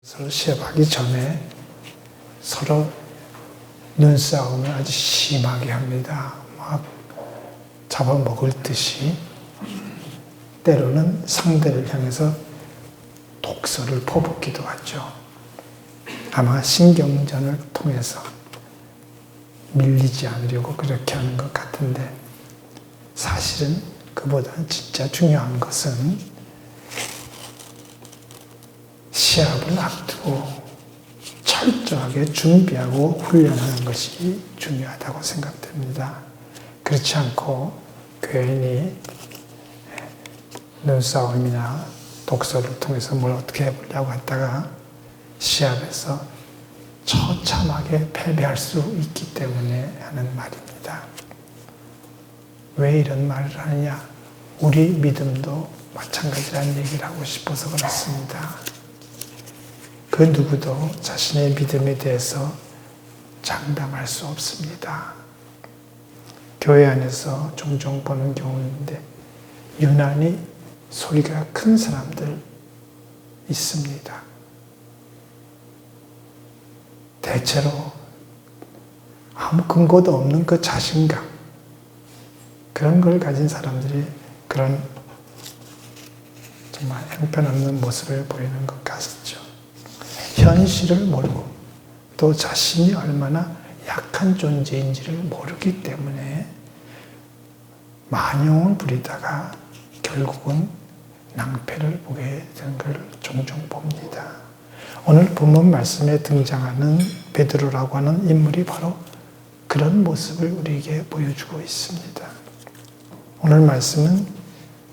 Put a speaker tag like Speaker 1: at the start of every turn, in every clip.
Speaker 1: 서로 시합하기 전에 서로 눈싸움을 아주 심하게 합니다. 막 잡아먹을 듯이 때로는 상대를 향해서 독서를 퍼붓기도 하죠. 아마 신경전을 통해서 밀리지 않으려고 그렇게 하는 것 같은데 사실은 그보다는 진짜 중요한 것은 시합을 앞두고 철저하게 준비하고 훈련하는 것이 중요하다고 생각됩니다. 그렇지 않고 괜히 눈싸움이나 독서를 통해서 뭘 어떻게 해보려고 했다가 시합에서 처참하게 패배할 수 있기 때문에 하는 말입니다. 왜 이런 말을 하느냐? 우리 믿음도 마찬가지라는 얘기를 하고 싶어서 그렇습니다. 그 누구도 자신의 믿음에 대해서 장담할 수 없습니다. 교회 안에서 종종 보는 경우인데 유난히 소리가 큰 사람들 있습니다. 대체로 아무 근거도 없는 그 자신감, 그런 걸 가진 사람들이 그런 정말 형편없는 모습을 보이는 것 같죠. 현실을 모르고 또 자신이 얼마나 약한 존재인지를 모르기 때문에 만용을 부리다가 결국은 낭패를 보게 되는 걸 종종 봅니다. 오늘 본문 말씀에 등장하는 베드로라고 하는 인물이 바로 그런 모습을 우리에게 보여주고 있습니다. 오늘 말씀은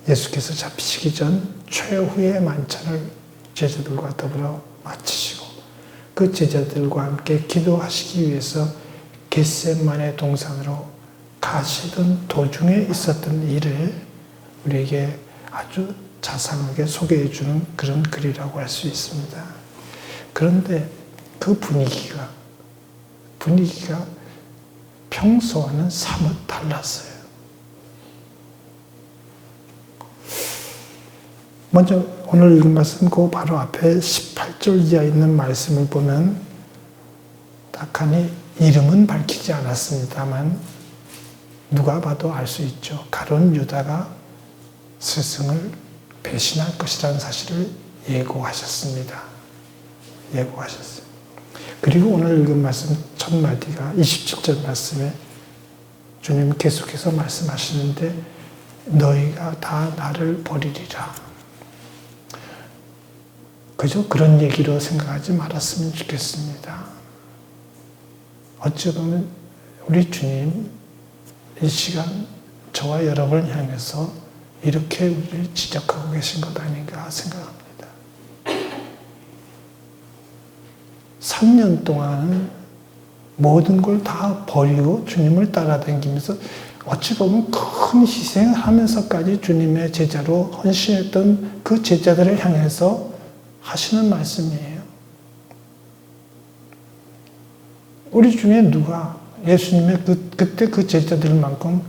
Speaker 1: 예수께서 잡히시기 전 최후의 만찬을 제자들과 더불어 마치시고 그 제자들과 함께 기도하시기 위해서 겟세마네 동산으로 가시던 도중에 있었던 일을 우리에게 아주 자상하게 소개해 주는 그런 글이라고 할 수 있습니다. 그런데 그 분위기가 평소와는 사뭇 달랐어요. 먼저 오늘 읽은 말씀 그 바로 앞에 18절 이하에 있는 말씀을 보면 딱하니 이름은 밝히지 않았습니다만 누가 봐도 알 수 있죠. 가룟 유다가 스승을 배신할 것이라는 사실을 예고하셨습니다. 예고하셨어요. 그리고 오늘 읽은 말씀 첫 마디가 27절 말씀에 주님 계속해서 말씀하시는데 너희가 다 나를 버리리라. 그저 그런 얘기로 생각하지 말았으면 좋겠습니다. 어찌 보면 우리 주님 이 시간 저와 여러분을 향해서 이렇게 우리를 지적하고 계신 것 아닌가 생각합니다. 3년 동안 모든 걸 다 버리고 주님을 따라다니면서 어찌 보면 큰 희생을 하면서까지 주님의 제자로 헌신했던 그 제자들을 향해서 하시는 말씀이에요. 우리 중에 누가 예수님의 그때 그 제자들만큼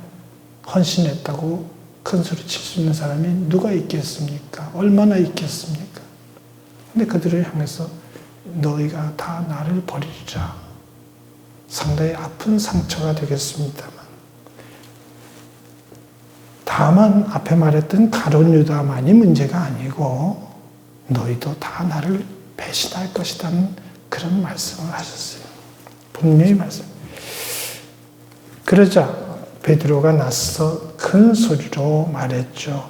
Speaker 1: 헌신했다고 큰 소리 칠 수 있는 사람이 누가 있겠습니까? 얼마나 있겠습니까? 근데 그들을 향해서 너희가 다 나를 버리리라. 상당히 아픈 상처가 되겠습니다만 다만 앞에 말했던 가룟 유다만이 문제가 아니고 너희도 다 나를 배신할 것이라는 그런 말씀을 하셨어요. 분명히 말씀. 그러자 베드로가 나서 큰 소리로 말했죠.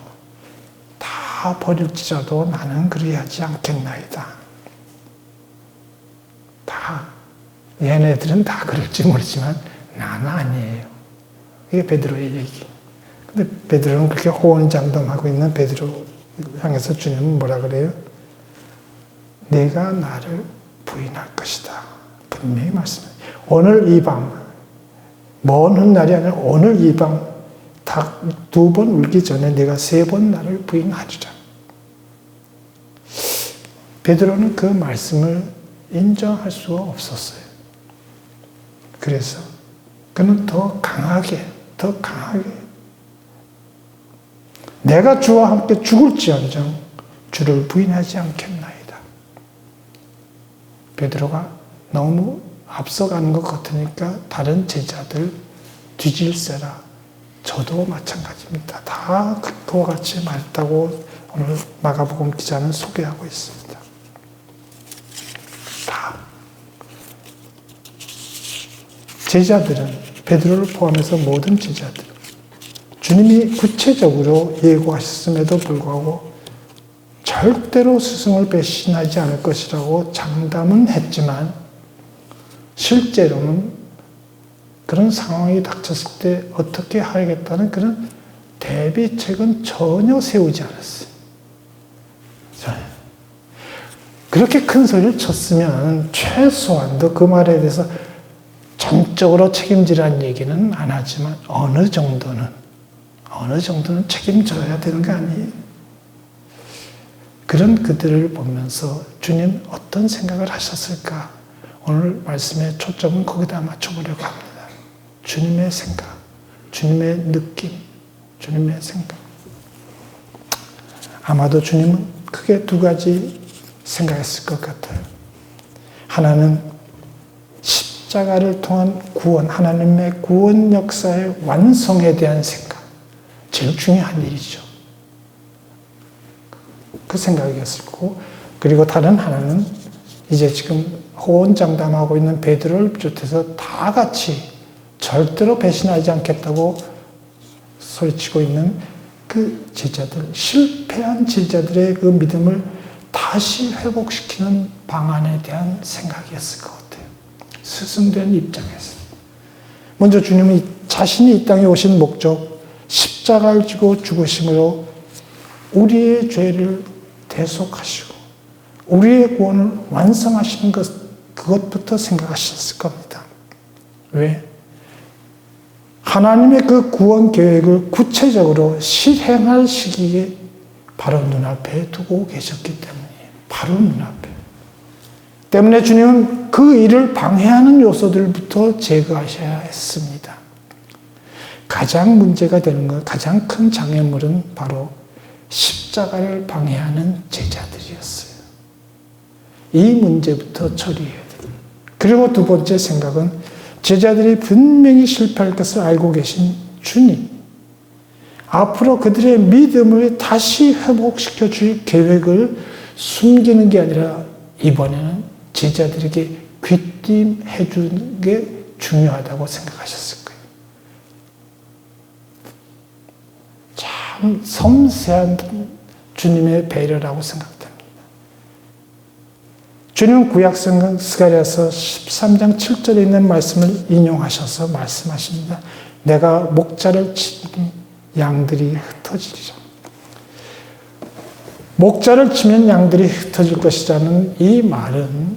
Speaker 1: 다 버릴지라도 나는 그리하지 않겠나이다. 다 얘네들은 다 그럴지 모르지만 나는 아니에요. 이게 베드로의 얘기. 근데 베드로는 그렇게 호언장담하고 있는 베드로 향해서 주님은 뭐라 그래요? 내가 나를 부인할 것이다. 분명히 말씀해요. 오늘 이 밤, 먼 훗날이 아니라 오늘 이 밤, 닭 2번 울기 전에 내가 3번 나를 부인하리라. 베드로는 그 말씀을 인정할 수가 없었어요. 그래서 그는 더 강하게 내가 주와 함께 죽을지언정 주를 부인하지 않겠나이다. 베드로가 너무 앞서가는 것 같으니까 다른 제자들 뒤질세라. 저도 마찬가지입니다. 다 그와 같이 말했다고 오늘 마가복음 기자는 소개하고 있습니다. 다. 제자들은 베드로를 포함해서 모든 제자들 주님이 구체적으로 예고하셨음에도 불구하고 절대로 스승을 배신하지 않을 것이라고 장담은 했지만 실제로는 그런 상황이 닥쳤을 때 어떻게 하겠다는 그런 대비책은 전혀 세우지 않았어요. 그렇게 큰 소리를 쳤으면 최소한도 그 말에 대해서 전적으로 책임지라는 얘기는 안 하지만 어느 정도는 책임져야 되는 거 아니에요? 그런 그들을 보면서 주님 어떤 생각을 하셨을까? 오늘 말씀의 초점은 거기다 맞춰보려고 합니다. 주님의 생각, 주님의 느낌, 주님의 생각. 아마도 주님은 크게 두 가지 생각했을 것 같아요. 하나는 십자가를 통한 구원, 하나님의 구원 역사의 완성에 대한 생각. 제일 중요한 일이죠. 그 생각이었을 거고, 그리고 다른 하나는 이제 지금 호언장담하고 있는 베드로를 비롯해서 다 같이 절대로 배신하지 않겠다고 소리치고 있는 그 제자들, 실패한 제자들의 그 믿음을 다시 회복시키는 방안에 대한 생각이었을 것 같아요. 스승된 입장에서. 먼저 주님은 자신이 이 땅에 오신 목적, 십자가를 지고 죽으심으로 우리의 죄를 대속하시고 우리의 구원을 완성하시는 그것부터 생각하셨을 겁니다. 왜? 하나님의 그 구원 계획을 구체적으로 실행할 시기에 바로 눈앞에 두고 계셨기 때문이에요. 바로 눈앞에. 때문에 주님은 그 일을 방해하는 요소들부터 제거하셔야 했습니다. 가장 문제가 되는 것, 가장 큰 장애물은 바로 십자가를 방해하는 제자들이었어요. 이 문제부터 처리해야 돼요. 그리고 두 번째 생각은 제자들이 분명히 실패할 것을 알고 계신 주님. 앞으로 그들의 믿음을 다시 회복시켜 줄 계획을 숨기는 게 아니라 이번에는 제자들에게 귀띔해 주는 게 중요하다고 생각하셨을 거예요. 참 섬세한 주님의 배려라고 생각됩니다. 주님은 구약성경 스가랴서 13장 7절에 있는 말씀을 인용하셔서 말씀하십니다. 내가 목자를 치니 양들이 흩어지리라. 목자를 치면 양들이 흩어질 것이라는 이 말은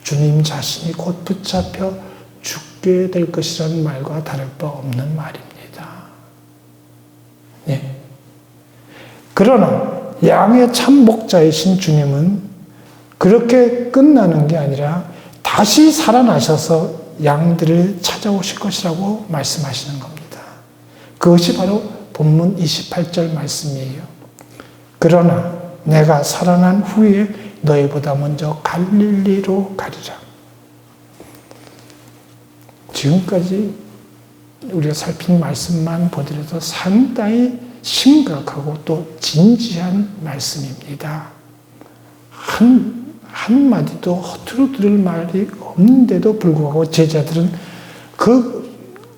Speaker 1: 주님 자신이 곧 붙잡혀 죽게 될 것이라는 말과 다를 바 없는 말입니다. 예. 그러나 양의 참 목자이신 주님은 그렇게 끝나는 게 아니라 다시 살아나셔서 양들을 찾아오실 것이라고 말씀하시는 겁니다. 그것이 바로 본문 28절 말씀이에요. 그러나 내가 살아난 후에 너희보다 먼저 갈릴리로 가리라. 지금까지 우리가 살핀 말씀만 보더라도 상당히 심각하고 또 진지한 말씀입니다. 한마디도 허투루 들을 말이 없는데도 불구하고 제자들은 그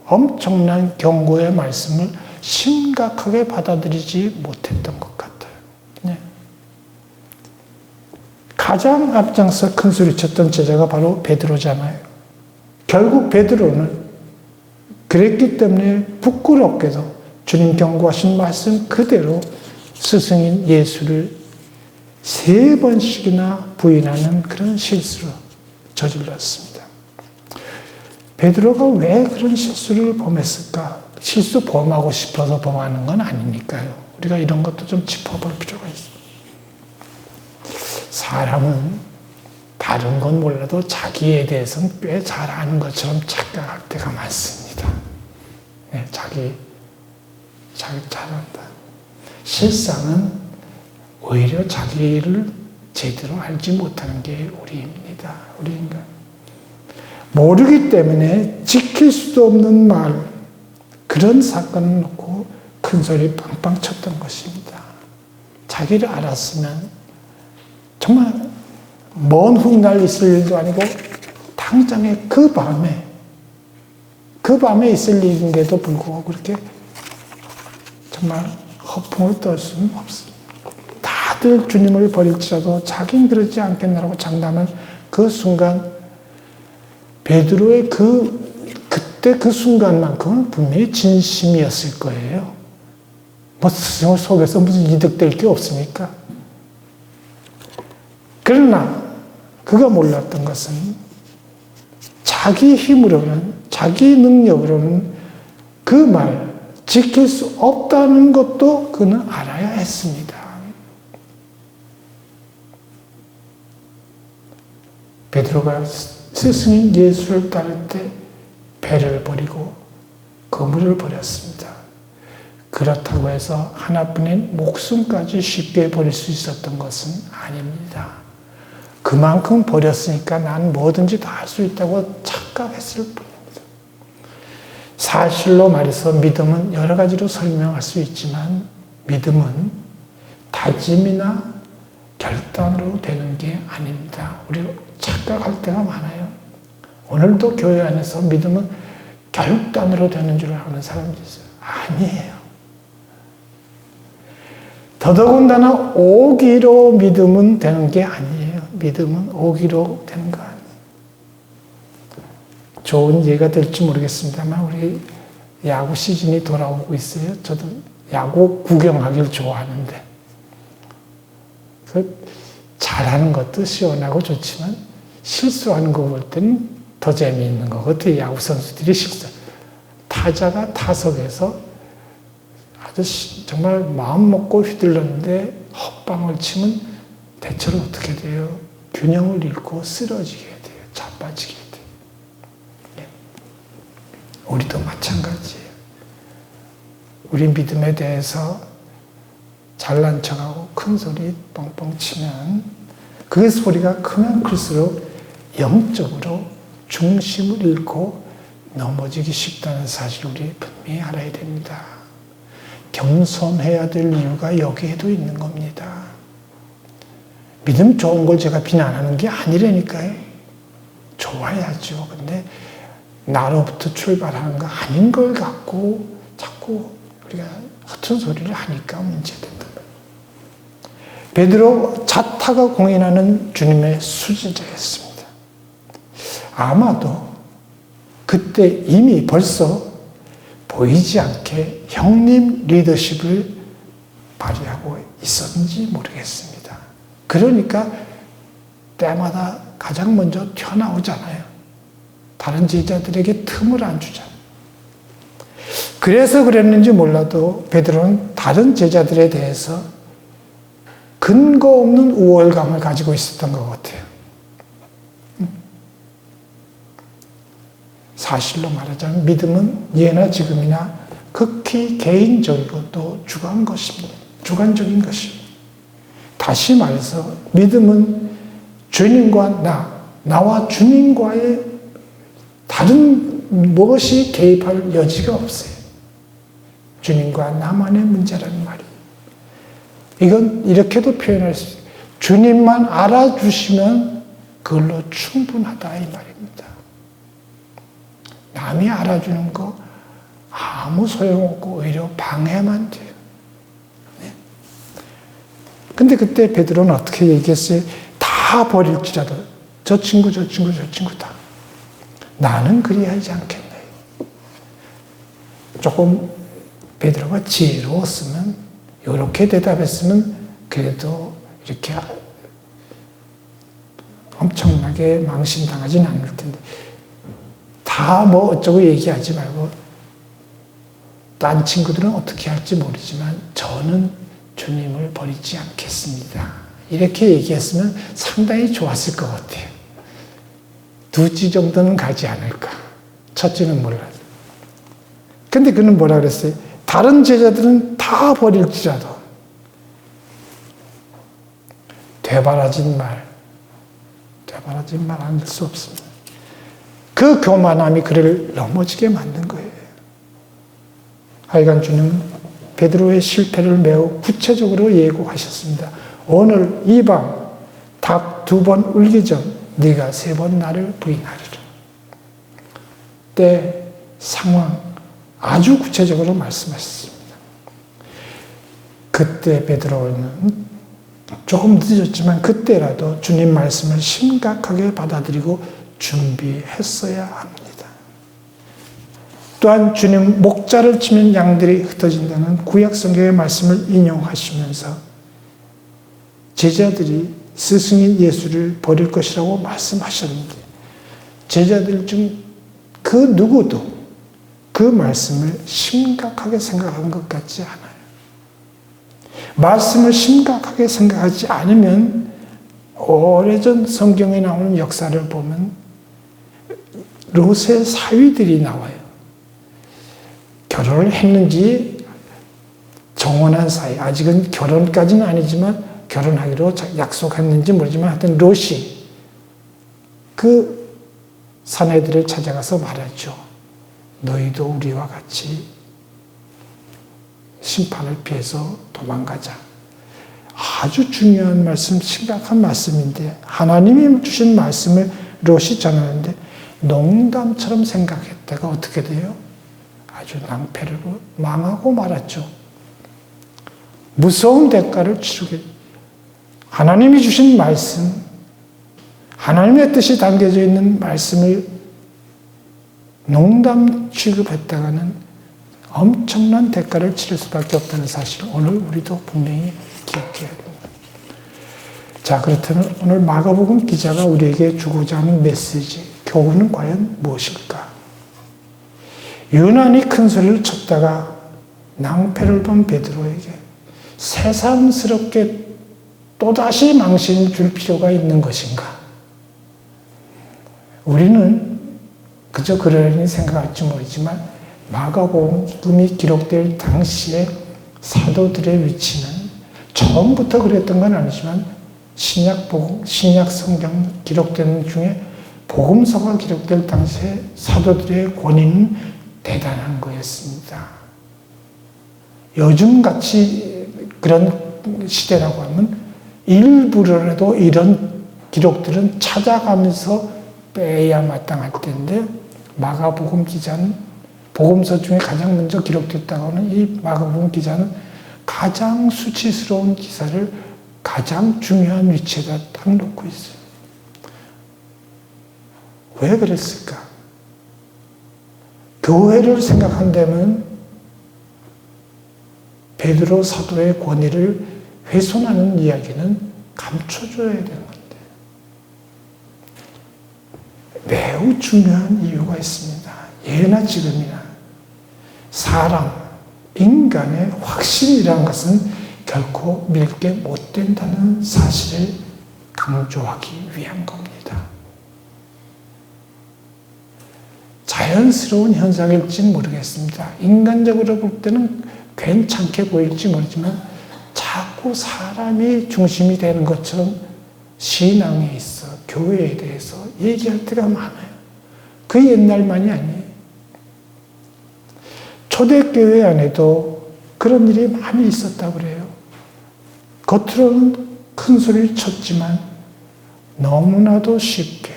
Speaker 1: 엄청난 경고의 말씀을 심각하게 받아들이지 못했던 것 같아요. 네. 가장 앞장서 큰 소리쳤던 제자가 바로 베드로잖아요. 결국 베드로는 그랬기 때문에 부끄럽게도 주님 경고하신 말씀 그대로 스승인 예수를 3번씩이나 부인하는 그런 실수를 저질렀습니다. 베드로가 왜 그런 실수를 범했을까? 실수 범하고 싶어서 범하는 건 아니니까요. 우리가 이런 것도 좀 짚어볼 필요가 있습니다. 사람은 다른 건 몰라도 자기에 대해서는 꽤 잘 아는 것처럼 착각할 때가 많습니다. 네, 자기 잘한다. 실상은 오히려 자기를 제대로 알지 못하는 게 우리입니다. 우리 인간. 모르기 때문에 지킬 수도 없는 말, 그런 사건을 놓고 큰 소리 빵빵 쳤던 것입니다. 자기를 알았으면 정말 먼 훗날 있을 일도 아니고 당장에 그 밤에 있을 일인데도 불구하고 그렇게 정말 허풍을 떨 수는 없습니다. 다들 주님을 버릴지라도 자기는 그러지 않겠나라고 장담한 그 순간 베드로의 그때 그 순간만큼은 분명히 진심이었을 거예요. 뭐 스승을 속에서 무슨 이득될 게 없습니까? 그러나 그가 몰랐던 것은 자기 힘으로는, 자기 능력으로는 그 말 지킬 수 없다는 것도 그는 알아야 했습니다. 베드로가 스승인 예수를 따를 때 배를 버리고 그물을 버렸습니다. 그렇다고 해서 하나뿐인 목숨까지 쉽게 버릴 수 있었던 것은 아닙니다. 그만큼 버렸으니까 난 뭐든지 다 할 수 있다고 착각했을 뿐입니다. 사실로 말해서 믿음은 여러 가지로 설명할 수 있지만 믿음은 다짐이나 결단으로 되는 게 아닙니다. 우리가 착각할 때가 많아요. 오늘도 교회 안에서 믿음은 결단으로 되는 줄 아는 사람들이 있어요. 아니에요. 더더군다나 오기로 믿음은 되는 게 아니에요. 믿음은 오기로 되는 거 아니에요. 좋은 예가 될지 모르겠습니다만 우리 야구 시즌이 돌아오고 있어요. 저도 야구 구경하기를 좋아하는데 잘하는 것도 시원하고 좋지만 실수하는 거 볼 때는 더 재미있는 것 같아요. 야구 선수들이 실수. 타자가 타석에서 아주 정말 마음 먹고 휘둘렀는데 헛방을 치면 대체로 어떻게 돼요? 균형을 잃고 쓰러지게 돼요. 자빠지게 돼요. 예. 우리도 마찬가지예요. 우리 믿음에 대해서 잘난 척하고 큰 소리 뻥뻥 치면 그 소리가 크면 클수록 영적으로 중심을 잃고 넘어지기 쉽다는 사실을 우리 분명히 알아야 됩니다. 겸손해야 될 이유가 여기에도 있는 겁니다. 믿음 좋은 걸 제가 비난하는 게 아니라니까요. 좋아야죠. 근데 나로부터 출발하는 거 아닌 걸 갖고 자꾸 우리가 허튼 소리를 하니까 문제된다. 베드로 자타가 공인하는 주님의 수제자였습니다. 아마도 그때 이미 벌써 보이지 않게 형님 리더십을 발휘하고 있었는지 모르겠습니다. 그러니까 때마다 가장 먼저 튀어나오잖아요. 다른 제자들에게 틈을 안 주잖아요. 그래서 그랬는지 몰라도 베드로는 다른 제자들에 대해서 근거 없는 우월감을 가지고 있었던 것 같아요. 사실로 말하자면 믿음은 예나 지금이나 극히 개인적이고 또 주관적인 것입니다. 다시 말해서 믿음은 주님과 나와 주님과의 다른 무엇이 개입할 여지가 없어요. 주님과 나만의 문제라는 말이에요. 이건 이렇게도 표현할 수 있어요. 주님만 알아주시면 그걸로 충분하다 이 말입니다. 남이 알아주는 거 아무 소용없고 오히려 방해만 돼요. 네? 근데 그때 베드로는 어떻게 얘기했어요? 다 버릴지라도 저 친구 다. 나는 그리하지 않겠네. 조금 베드로가 지혜로웠으면 이렇게 대답했으면 그래도 이렇게 엄청나게 망신당하지는 않을 텐데 다 뭐 어쩌고 얘기하지 말고 딴 친구들은 어떻게 할지 모르지만 저는 주님을 버리지 않겠습니다. 이렇게 얘기했으면 상당히 좋았을 것 같아요. 2지 정도는 가지 않을까. 첫째는 몰라요. 근데 그는 뭐라 그랬어요? 다른 제자들은 다 버릴지라도 되바라진 말 안 할 수 없습니다. 그 교만함이 그를 넘어지게 만든 거예요. 하여간 주님은 베드로의 실패를 매우 구체적으로 예고하셨습니다. 오늘 이 밤 닭 2번 울기 전 네가 3번 나를 부인하리라. 때 상황 아주 구체적으로 말씀하셨습니다. 그때 베드로는 조금 늦었지만 그때라도 주님 말씀을 심각하게 받아들이고 준비했어야 합니다. 또한 주님 목자를 치면 양들이 흩어진다는 구약 성경의 말씀을 인용하시면서 제자들이 스승인 예수를 버릴 것이라고 말씀하셨는데 제자들 중 그 누구도 그 말씀을 심각하게 생각한 것 같지 않아요. 말씀을 심각하게 생각하지 않으면 오래전 성경에 나오는 역사를 보면 롯의 사위들이 나와요. 결혼을 했는지 정혼한 사이, 아직은 결혼까지는 아니지만 결혼하기로 약속했는지 모르지만 하여튼 롯이 그 사내들을 찾아가서 말하죠. 너희도 우리와 같이 심판을 피해서 도망가자. 아주 중요한 말씀, 심각한 말씀인데 하나님이 주신 말씀을 롯이 전하는데 농담처럼 생각했다가 어떻게 돼요? 아주 낭패를 망하고 말았죠. 무서운 대가를 치르게 하나님이 주신 말씀, 하나님의 뜻이 담겨져 있는 말씀을 농담 취급했다가는 엄청난 대가를 치를 수밖에 없다는 사실, 오늘 우리도 분명히 기억해야 됩니다. 자, 그렇다면 오늘 마가복음 기자가 우리에게 주고자 하는 메시지, 교훈은 과연 무엇일까? 유난히 큰 소리를 쳤다가 낭패를 본 베드로에게 새삼스럽게 또다시 망신을 줄 필요가 있는 것인가? 우리는 그저 그러려니 생각할지 모르지만 마가복음이 기록될 당시에 사도들의 위치는 처음부터 그랬던 건 아니지만 신약 성경 기록되는 중에 복음서가 기록될 당시에 사도들의 권위는 대단한 거였습니다. 요즘같이 그런 시대라고 하면 일부러라도 이런 기록들은 찾아가면서 빼야 마땅할 텐데 마가복음 기자는 복음서 중에 가장 먼저 기록됐다고 하는 이 마가복음 기자는 가장 수치스러운 기사를 가장 중요한 위치에다 딱 놓고 있어요. 왜 그랬을까? 교회를 생각한다면 베드로 사도의 권위를 훼손하는 이야기는 감춰줘야 되는 건데 매우 중요한 이유가 있습니다. 예나 지금이나 사람, 인간의 확신이라는 것은 결코 밀게 못 된다는 사실을 강조하기 위한 겁니다. 자연스러운 현상일지는 모르겠습니다. 인간적으로 볼 때는 괜찮게 보일지 모르지만 자꾸 사람이 중심이 되는 것처럼 신앙에 있어 교회에 대해서 얘기할 때가 많아요. 그 옛날만이 아니에요. 초대교회 안에도 그런 일이 많이 있었다고 그래요. 겉으로는 큰 소리를 쳤지만 너무나도 쉽게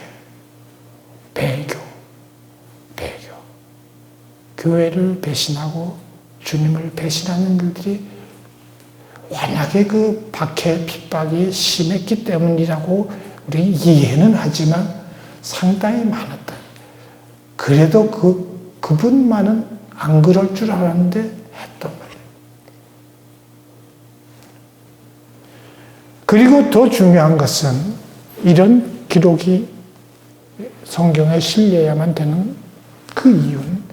Speaker 1: 배교, 교회를 배신하고 주님을 배신하는 일들이 워낙에 그 박해, 핍박이 심했기 때문이라고 우리 이해는 하지만 상당히 많았다. 그래도 그분만은 안 그럴 줄 알았는데 했단 말이에요. 그리고 더 중요한 것은 이런 기록이 성경에 실려야만 되는 그 이유는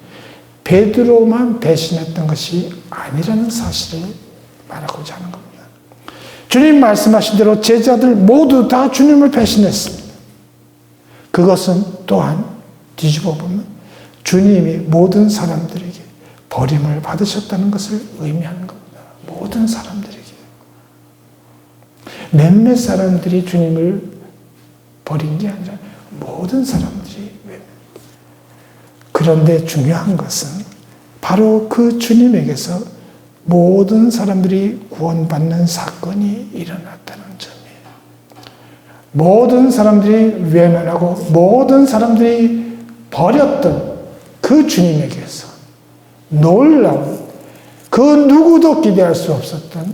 Speaker 1: 베드로만 배신했던 것이 아니라는 사실을 말하고자 하는 겁니다. 주님 말씀하신 대로 제자들 모두 다 주님을 배신했습니다. 그것은 또한 뒤집어 보면 주님이 모든 사람들에게 버림을 받으셨다는 것을 의미하는 겁니다. 모든 사람들에게. 몇몇 사람들이 주님을 버린 게 아니라 모든 사람들이. 그런데 중요한 것은 바로 그 주님에게서 모든 사람들이 구원받는 사건이 일어났다는 점이에요. 모든 사람들이 외면하고 모든 사람들이 버렸던 그 주님에게서 놀라운, 그 누구도 기대할 수 없었던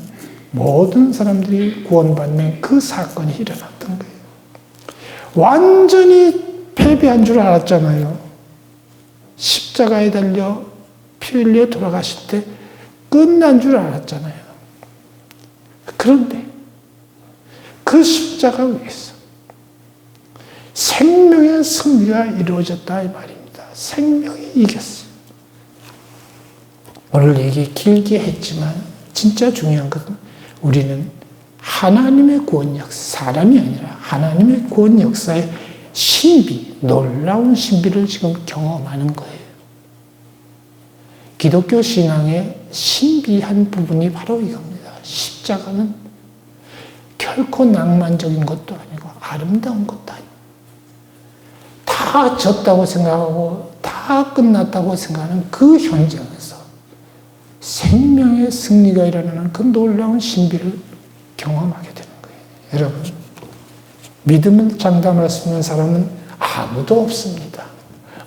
Speaker 1: 모든 사람들이 구원받는 그 사건이 일어났던 거예요. 완전히 패배한 줄 알았잖아요. 십자가에 달려 피 흘려 돌아가실 때 끝난 줄 알았잖아요. 그런데 그 십자가 위에서 생명의 승리가 이루어졌다 이 말입니다. 생명이 이겼어요. 오늘 얘기 길게 했지만 진짜 중요한 것은 우리는 하나님의 구원 역사, 사람이 아니라 하나님의 구원 역사의 신비, 놀라운 신비를 지금 경험하는 거예요. 기독교 신앙의 신비한 부분이 바로 이겁니다. 십자가는 결코 낭만적인 것도 아니고 아름다운 것도 아니고 다 졌다고 생각하고 다 끝났다고 생각하는 그 현장에서 생명의 승리가 일어나는 그 놀라운 신비를 경험하게 되는 거예요. 여러분, 믿음을 장담할 수 있는 사람은 아무도 없습니다.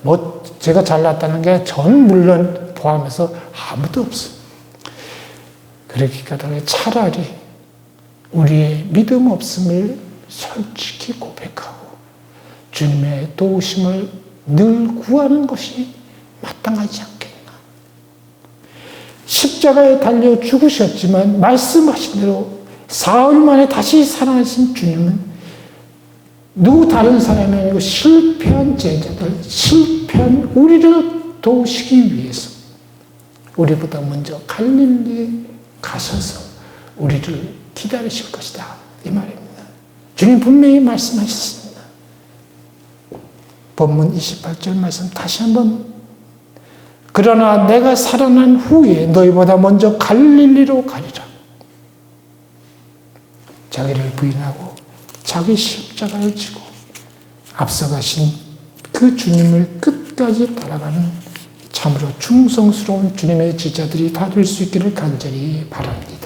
Speaker 1: 뭐 제가 잘났다는 게 전 물론 포함해서 아무도 없어요. 그렇기 때문에 차라리 우리의 믿음 없음을 솔직히 고백하고 주님의 도우심을 늘 구하는 것이 마땅하지 않겠나. 십자가에 달려 죽으셨지만 말씀하신 대로 사흘 만에 다시 살아나신 주님은 누구 다른 사람이 아니고 실패한 제자들, 실패한 우리를 도우시기 위해서 우리보다 먼저 갈릴리에 가셔서 우리를 기다리실 것이다 이 말입니다. 주님 분명히 말씀하셨습니다. 본문 28절 말씀 다시 한번, 그러나 내가 살아난 후에 너희보다 먼저 갈릴리로 가리라. 자기를 부인하고 자기 십자가를 지고 앞서가신 그 주님을 끝까지 따라가는 참으로 충성스러운 주님의 제자들이 다 될 수 있기를 간절히 바랍니다.